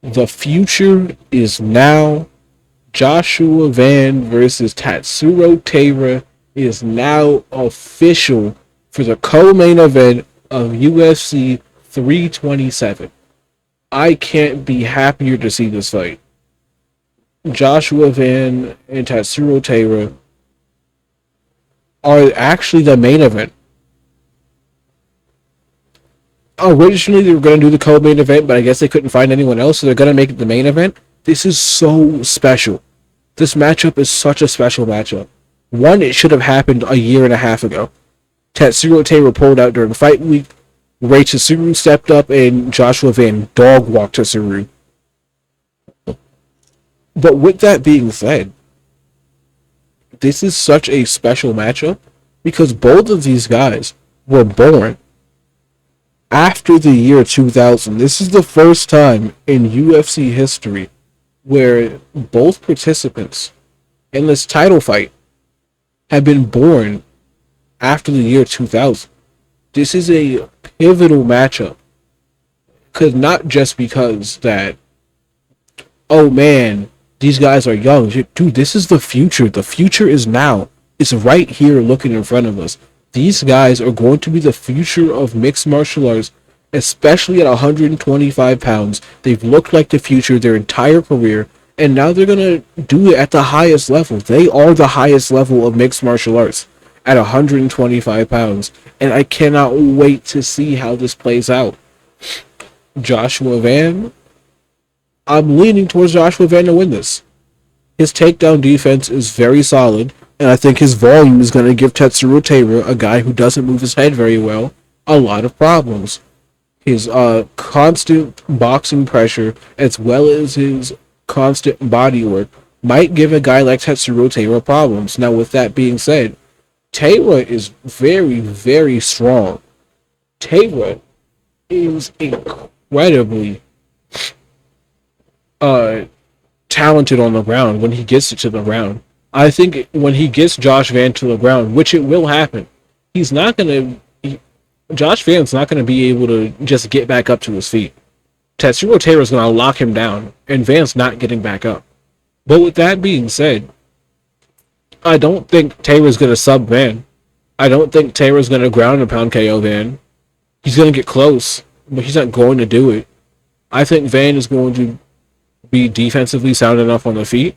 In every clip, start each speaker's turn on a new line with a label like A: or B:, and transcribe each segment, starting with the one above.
A: The future is now. Joshua Van versus Tatsuro Taira is now official for the co-main event of UFC 327. I can't be happier to see this fight. Joshua Van and Tatsuro Taira are actually the main event. Originally, they were going to do the co-main event, but I guess they couldn't find anyone else, so they're going to make it the main event. This is so special. This matchup is such a special matchup. One, it should have happened a year and a half ago. Tatsuro Taira pulled out during fight week. Ray Tatsuro stepped up, and Joshua Van dog walked Tatsuro. But with that being said, this is such a special matchup because both of these guys were born after the year 2000. This is the first time in UFC history where both participants in this title fight have been born after the year 2000. This is a pivotal matchup, because not just because that, oh man, these guys are young. Dude, this is the future. The future is now. It's right here looking in front of us. These guys are going to be the future of mixed martial arts, especially at 125 pounds. They've looked like the future their entire career, and now they're going to do it at the highest level. They are the highest level of mixed martial arts at 125 pounds, and I cannot wait to see how this plays out. Joshua Van, I'm leaning towards Joshua Van to win this. His takedown defense is very solid, and I think his volume is going to give Tatsuro Taira, a guy who doesn't move his head very well, a lot of problems. His constant boxing pressure, as well as his constant body work, might give a guy like Tatsuro Taira problems. Now, with that being said, Taira is very, very strong. Taira is incredibly talented on the ground when he gets it to the ground. I think when he gets Josh Van to the ground, which it will happen, he's not going to... Josh Van's not going to be able to just get back up to his feet. Tatsuro Taira is going to lock him down, and Van's not getting back up. But with that being said, I don't think Taira's going to sub Van. I don't think Taira's going to ground and pound KO Van. He's going to get close, but he's not going to do it. I think Van is going to be defensively sound enough on the feet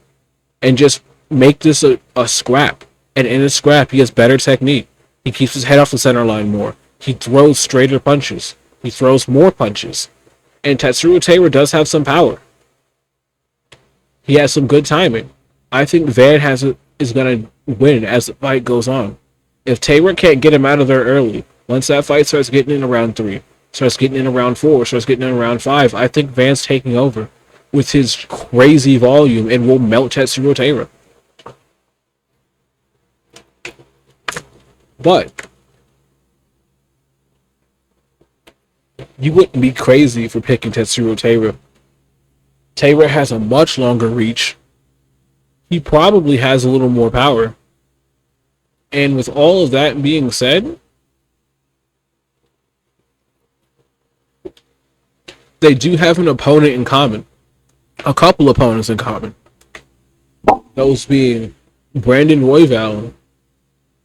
A: and just make this a scrap. And in a scrap, he has better technique. He keeps his head off the center line more. He throws straighter punches. He throws more punches. And Tatsuro Taira does have some power. He has some good timing. I think Van is going to win as the fight goes on. If Taira can't get him out of there early, once that fight starts getting in around 3, starts getting in around 4, starts getting in around 5, I think Van's taking over with his crazy volume and will melt Tatsuro Taira. But you wouldn't be crazy for picking Tatsuro Taira. Taira has a much longer reach. He probably has a little more power. And with all of that being said, they do have an opponent in common. A couple opponents in common. Those being Brandon Royval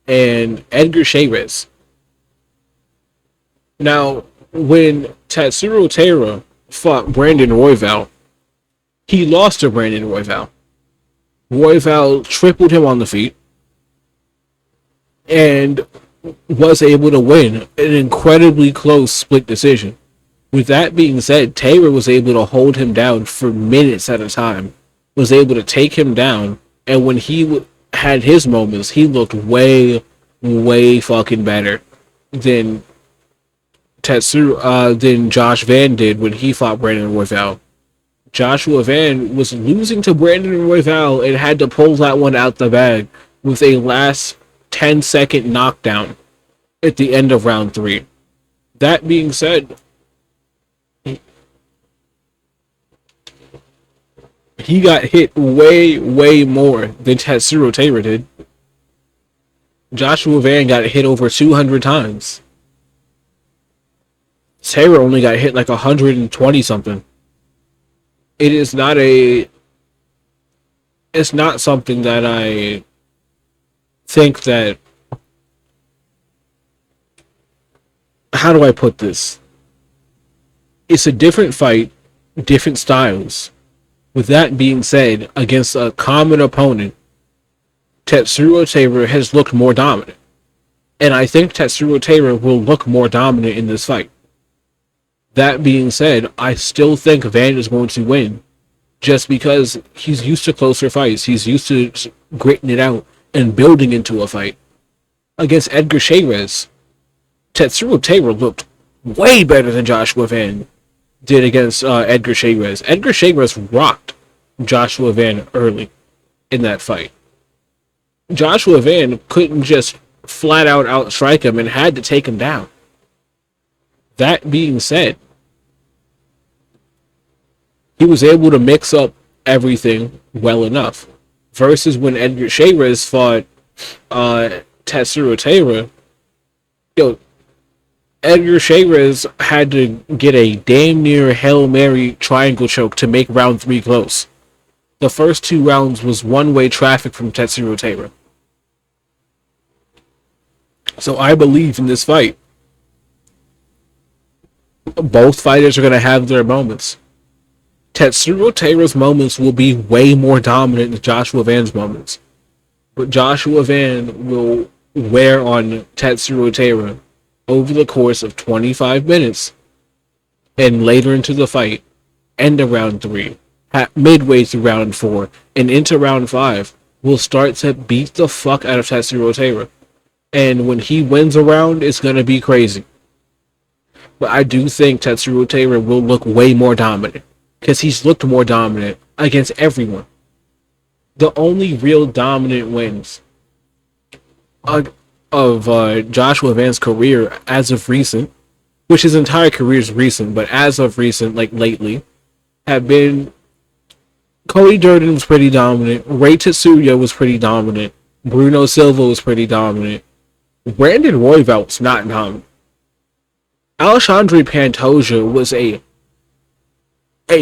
A: and Edgar Chairez. Now, when Tatsuro Taira fought Brandon Royval, he lost to Brandon Royval. Royval tripled him on the feet and was able to win an incredibly close split decision. With that being said, Taira was able to hold him down for minutes at a time, was able to take him down, and when he had his moments, he looked way, way fucking better than than Josh Van did when he fought Brandon Royval. Joshua Van was losing to Brandon Royval and had to pull that one out the bag with a last 10-second knockdown at the end of round 3. That being said, he got hit way, way more than Tatsuro Taira did. Joshua Van got hit over 200 times. Taira only got hit like 120 something. it is not a. It's not something that I think that. How do I put this? It's a different fight, different styles. With that being said, against a common opponent, Tatsuro Taira has looked more dominant. And I think Tatsuro Taira will look more dominant in this fight. That being said, I still think Van is going to win. Just because he's used to closer fights. He's used to gritting it out and building into a fight. Against Edgar Chairez, Tatsuro Taira looked way better than Joshua Van did against Edgar Chairez. Edgar Chairez rocked Joshua Van early in that fight. Joshua Van couldn't just flat out outstrike him and had to take him down. That being said, he was able to mix up everything well enough. Versus when Edgar Chairez fought Tatsuro Taira, yo, Edgar Chairez had to get a damn near Hail Mary triangle choke to make round 3 close. The first 2 rounds was one-way traffic from Tatsuro Taira. So I believe in this fight, both fighters are going to have their moments. Tatsuro Taira's moments will be way more dominant than Joshua Van's moments. But Joshua Van will wear on Tatsuro Taira over the course of 25 minutes and later into the fight, end of round 3, midway through round 4, and into round 5, will start to beat the fuck out of Tatsuro Taira. And when he wins a round, it's going to be crazy. But I do think Tatsuro Taira will look way more dominant. Because he's looked more dominant against everyone. The only real dominant wins of Joshua Van's career as of recent, which his entire career is recent, but as of recent, like lately, have been Cody Durden was pretty dominant, Ray Tetsuya was pretty dominant, Bruno Silva was pretty dominant, Brandon Royval was not dominant. Alexandre Pantoja was a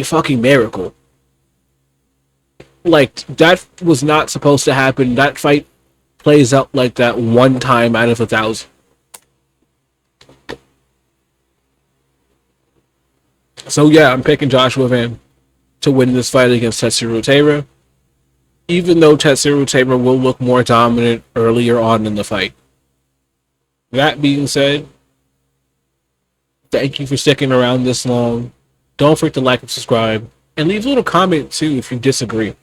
A: fucking miracle. Like, that was not supposed to happen. That fight plays out like that one time out of 1,000. So yeah, I'm picking Joshua Van to win this fight against Tatsuro Taira, even though Tatsuro Taira will look more dominant earlier on in the fight. That being said, thank you for sticking around this long. Don't forget to like and subscribe, and leave a little comment too if you disagree.